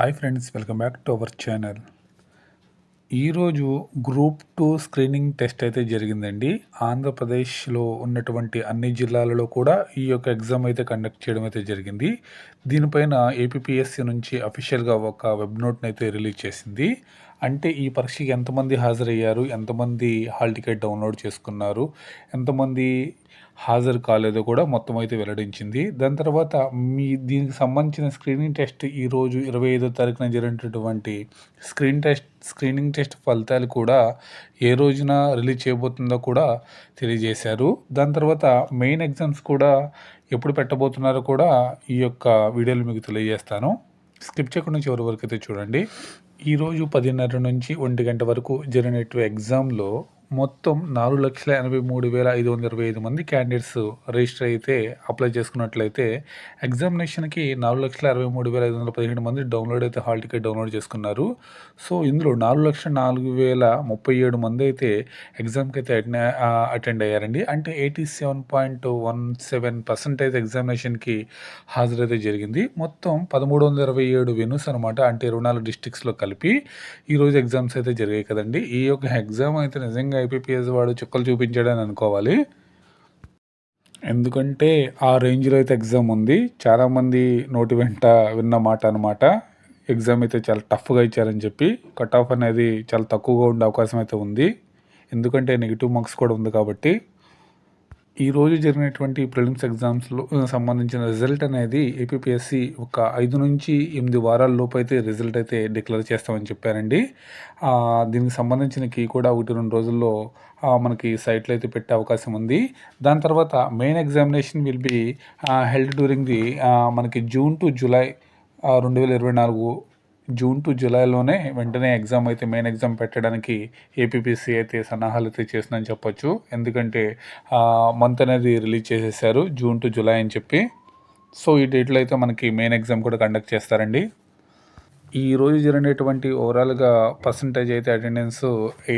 Hi friends, welcome back to our channel. ఈరోజు group 2 screening test అయితే జరిగిందండి. ఆంధ్రప్రదేశ్లో ఉన్నటువంటి అన్ని జిల్లాలలో కూడా ఈ యొక్క ఎగ్జామ్ అయితే కండక్ట్ చేయడం అయితే జరిగింది. దీనిపైన ఏపీపీఎస్సీ నుంచి అఫీషియల్గా ఒక వెబ్ నోట్ని అయితే రిలీజ్ చేసింది. అంటే ఈ పరీక్షకి ఎంతమంది హాజరయ్యారు, ఎంతమంది హాల్ టికెట్ డౌన్లోడ్ చేసుకున్నారు, ఎంతమంది హాజరు కాలేదో కూడా మొత్తం అయితే వెల్లడించింది. దాని తర్వాత దీనికి సంబంధించిన స్క్రీనింగ్ టెస్ట్ ఈరోజు 25వ తారీఖున జరిగినటువంటి స్క్రీనింగ్ టెస్ట్ ఫలితాలు కూడా ఏ రోజున రిలీజ్ చేయబోతుందో కూడా తెలియజేశారు. దాని తర్వాత మెయిన్ ఎగ్జామ్స్ కూడా ఎప్పుడు పెట్టబోతున్నారో కూడా ఈ యొక్క వీడియోలో మీకు తెలియజేస్తాను. స్కిప్ చేయకుండా చివరి వరకు అయితే చూడండి. ఈరోజు 10:30 నుంచి 1 గంట వరకు జరిగినటువంటి ఎగ్జామ్లో మొత్తం 4,83,525 మంది క్యాండిడేట్స్ రిజిస్టర్ అయితే అప్లై చేసుకున్నట్లయితే ఎగ్జామినేషన్కి 4,63,517 మంది డౌన్లోడ్ అయితే హాల్ టికెట్ డౌన్లోడ్ చేసుకున్నారు. సో ఇందులో 4,04,037 మంది అయితే ఎగ్జామ్కి అయితే అటెండ్ అయ్యారండి. అంటే 87.17% ఎగ్జామినేషన్కి హాజరైతే జరిగింది. మొత్తం 1,327 వెన్యూస్ అనమాట. అంటే 24 డిస్ట్రిక్ట్స్లో కలిపి ఈరోజు ఎగ్జామ్స్ అయితే జరిగాయి కదండి. ఈ యొక్క ఎగ్జామ్ అయితే నిజంగా ఐపీపీఎస్ వాడు చుక్కలు చూపించాడని అనుకోవాలి. ఎందుకంటే ఆ రేంజ్లో అయితే ఎగ్జామ్ ఉంది. చాలామంది నోటి వెంట విన్న మాట అనమాట. ఎగ్జామ్ అయితే చాలా టఫ్గా ఇచ్చారని చెప్పి. కట్ ఆఫ్ అనేది చాలా తక్కువగా ఉండే అవకాశం అయితే ఉంది. ఎందుకంటే నెగిటివ్ మార్క్స్ కూడా ఉంది కాబట్టి. ఈరోజు జరిగినటువంటి ప్రిలిమ్స్ ఎగ్జామ్స్లో సంబంధించిన రిజల్ట్ అనేది ఏపీపీఎస్సీ ఒక 5 నుంచి 8 వారాల లోపు అయితే రిజల్ట్ అయితే డిక్లేర్ చేస్తామని చెప్పారండి. దీనికి సంబంధించిన కీ కూడా 1-2 రోజుల్లో మనకి సైట్లో అయితే పెట్టే అవకాశం ఉంది. దాని తర్వాత main examination will be held during the మనకి June to July 2024 June to జూలైలోనే వెంటనే ఎగ్జామ్ అయితే మెయిన్ ఎగ్జామ్ పెట్టడానికి ఏపీపీఎస్సీ అయితే సన్నాహాలు అయితే చేసిందని చెప్పొచ్చు. ఎందుకంటే మంత్ అనేది రిలీజ్ చేసేసారు, జూన్ టు జూలై అని చెప్పి. సో ఈ డేట్లో అయితే మనకి మెయిన్ ఎగ్జామ్ కూడా కండక్ట్ చేస్తారండి. ఈరోజు జరిగినటువంటి ఓవరాల్గా పర్సంటేజ్ అయితే అటెండెన్స్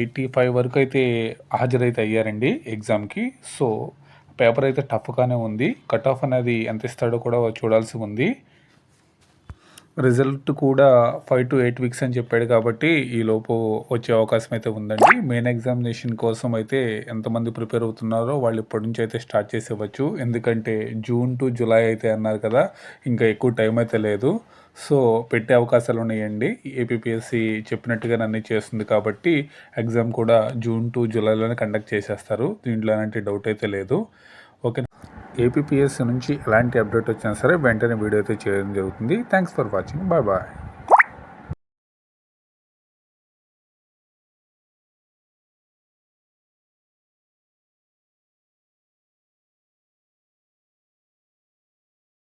85 వరకు అయితే హాజరైతే అయ్యారండి ఎగ్జామ్కి. సో పేపర్ అయితే టఫ్గానే ఉంది. కట్ ఆఫ్ అనేది ఎంత ఇస్తాడో కూడా చూడాల్సి ఉంది. రిజల్ట్ కూడా 5 to 8 వీక్స్ అని చెప్పాడు కాబట్టి ఈలోపు వచ్చే అవకాశం అయితే ఉందండి. మెయిన్ ఎగ్జామినేషన్ కోసం అయితే ఎంతమంది ప్రిపేర్ అవుతున్నారో వాళ్ళు ఇప్పటి నుంచి అయితే స్టార్ట్ చేసేవచ్చు. ఎందుకంటే జూన్ టు జూలై అయితే అన్నారు కదా, ఇంకా ఎక్కువ టైం అయితే లేదు. సో పెట్టే అవకాశాలు ఉన్నాయండి. ఏపీపీఎస్సీ చెప్పినట్టుగా అన్నీ చేస్తుంది కాబట్టి ఎగ్జామ్ కూడా జూన్ టు జూలైలోనే కండక్ట్ చేసేస్తారు. దీంట్లో ఎలాంటి డౌట్ అయితే లేదు. ఓకే, ఏపీపీఎస్సీ నుంచి ఎలాంటి అప్డేట్ వచ్చినా సరే వెంటనే వీడియో అయితే చేయడం జరుగుతుంది. Thanks for watching. Bye bye.